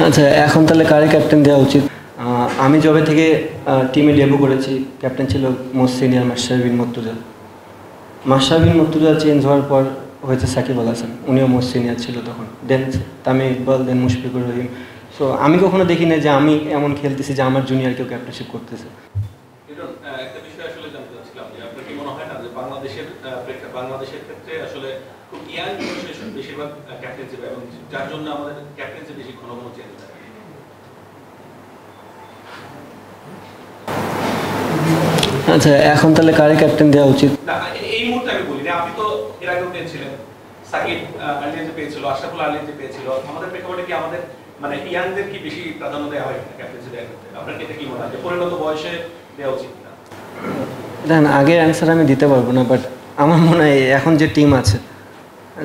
আচ্ছা, এখন তাহলে কারে ক্যাপ্টেন দেওয়া উচিত? আমি যবে থেকে টিমে ডেবিউ করেছি, ক্যাপ্টেন ছিল মোস্ট সিনিয়র মাশরাফি বিন মুর্তজা। মাশরাফি বিন মুর্তজা চেঞ্জ হওয়ার পর হয়েছে সাকিব আল হাসান, উনিও মোস্ট সিনিয়র ছিল তখন। দেন তামিম ইকবাল, দেন মুশফিকুর রহিম। সো আমি কখনো দেখি না যে আমি এমন খেলতেছি যে আমার জুনিয়র কেউ ক্যাপ্টেনশিপ করতেছে। একটা বিষয় আসলে জানতে চাচ্ছিলাম যে আপনার কি মনে হয় না যে বাংলাদেশের ক্ষেত্রে আসলে খুব ইয়াং জেনারেশন বেশিরভাগ ক্যাপ্টেন্সি এবং যার জন্য আমাদের ক্যাপ্টেন্সি বেশি ঘন ঘন চেঞ্জ হয়? আচ্ছা, এখন তাহলে কারে ক্যাপ্টেন দেওয়া উচিত? না, এই মুহূর্তে আমি বলি না, আপনি তো এর আগেও পেয়েছিলেন, সাকিব আলিয়ানকে পেয়েছিল, আশরাফুল আলিয়ানকে পেয়েছিল। আমাদের প্রেক্ষাপটে কি আমাদের মানে ইয়াংদের কি বেশি প্রাধান্য দেওয়া হয় ক্যাপ্টেন্সি দেওয়ার ক্ষেত্রে? আপনার ক্ষেত্রে কি মনে হয় যে পরিণত বয়সে দেওয়া উচিত না? দেখেন, আগের অ্যান্সার আমি দিতে পারবো না, বাট আমার মনে হয় এখন যে টিম আছে,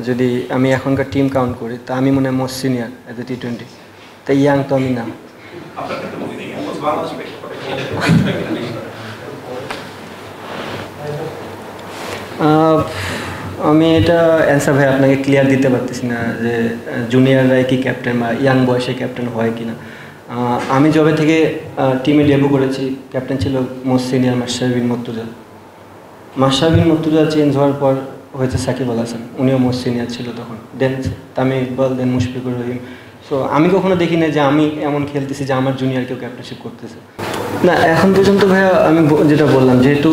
যদি আমি এখনকার টিম কাউন্ট করি, তা আমি মনে হয় মোস্ট সিনিয়র অ্যাজ এ টি-20। তাই ইয়াং তো আমি না। আপনার ক্ষেত্রে মনে নেই বাংলাদেশ প্রেক্ষাপটে আমি এটা অ্যান্সার ভাই আপনাকে ক্লিয়ার দিতে পারতেছি না যে জুনিয়ররাই কি ক্যাপ্টেন বা ইয়াং বয়সে ক্যাপ্টেন হয় কি না। আমি যবে থেকে টিমে ডেবিউ করেছি, ক্যাপ্টেন ছিল মোস্ট সিনিয়র মাশরাফি বিন মুর্তজা। মাশরাফি বিন মুর্তজা চেঞ্জ হওয়ার পর হয়েছে সাকিব আল হাসান, উনিও মোস্ট সিনিয়র ছিল তখন। দেন তামিম ইকবাল, দেন মুশফিকুর রহিম। সো আমি কখনো দেখি না যে আমি এমন খেলতেছি যে আমার জুনিয়র কেউ ক্যাপ্টেনশিপ করতেছে। না, এখন পর্যন্ত ভাইয়া আমি যেটা বললাম, যেহেতু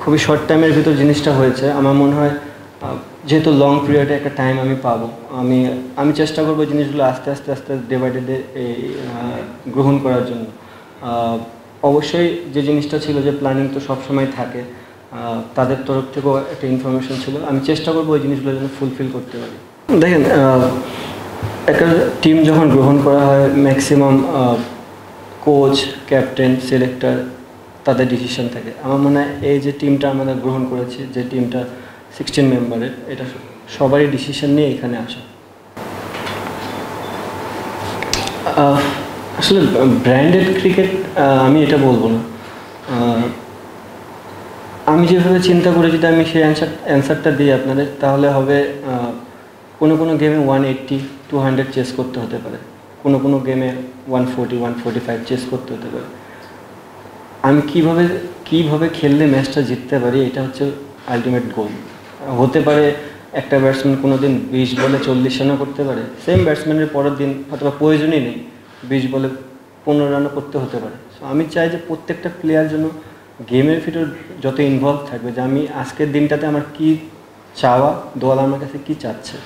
খুবই শর্ট টাইমের ভিতর জিনিসটা হয়েছে, আমার মনে হয় যেহেতু লং পিরিয়ডে একটা টাইম আমি পাবো, আমি চেষ্টা করবো জিনিসগুলো আস্তে আস্তে আস্তে ডে বাই ডে গ্রহণ করার জন্য। অবশ্যই যে জিনিসটা ছিল যে প্ল্যানিং তো সবসময় থাকে, তাদের তরফ থেকেও একটা ইনফরমেশন ছিল, আমি চেষ্টা করবো ওই জিনিসগুলো যেন ফুলফিল করতে পারি। দেখেন, একটা টিম যখন গ্রহণ করা হয়, ম্যাক্সিমাম কোচ, ক্যাপ্টেন, সিলেক্টর তাদের ডিসিশন থাকে। আমার মনে হয় এই যে টিমটা আমরা গ্রহণ করেছি, যে টিমটা 16 মেম্বারের, এটা সবারই ডিসিশন নিয়ে এখানে আসা। আসলে ব্র্যান্ডেড ক্রিকেট আমি এটা বলবো না। আমি যেভাবে চিন্তা করে যদি আমি সেই অ্যান্সারটা দিই আপনাদের, তাহলে হবে কোনো গেমে 180, 200 চেস করতে হতে পারে, কোনো গেমে 140, 145 চেস করতে হতে পারে। আমি কীভাবে খেললে ম্যাচটা জিততে পারি, এটা হচ্ছে আলটিমেট গোল। হতে পারে একটা ব্যাটসম্যান কোনো দিন 20 বলে 40 রানও করতে পারে, সেম ব্যাটসম্যানের পরের দিন অথবা প্রয়োজনই নেই 20 বলে 15 রানও করতে হতে পারে। সো আমি চাই যে প্রত্যেকটা প্লেয়ার যেন গেমের ভিতর যত ইনভলভ থাকবে, যে আমি আজকের দিনটাতে আমার কী চাওয়া, দল আমার কাছে কী চাচ্ছে।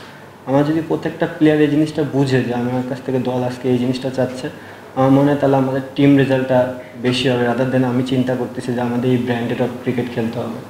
আমার যদি প্রত্যেকটা প্লেয়ার এই জিনিসটা বুঝে যে আমার কাছ থেকে দল আজকে এই জিনিসটা চাচ্ছে, আমার মনে হয় তাহলে আমাদের টিম রেজাল্টটা বেশি হবে, রাদার দেন আমি চিন্তা করতেছি যে আমাদের এই ব্র্যান্ডেড অফ ক্রিকেট খেলতে হবে।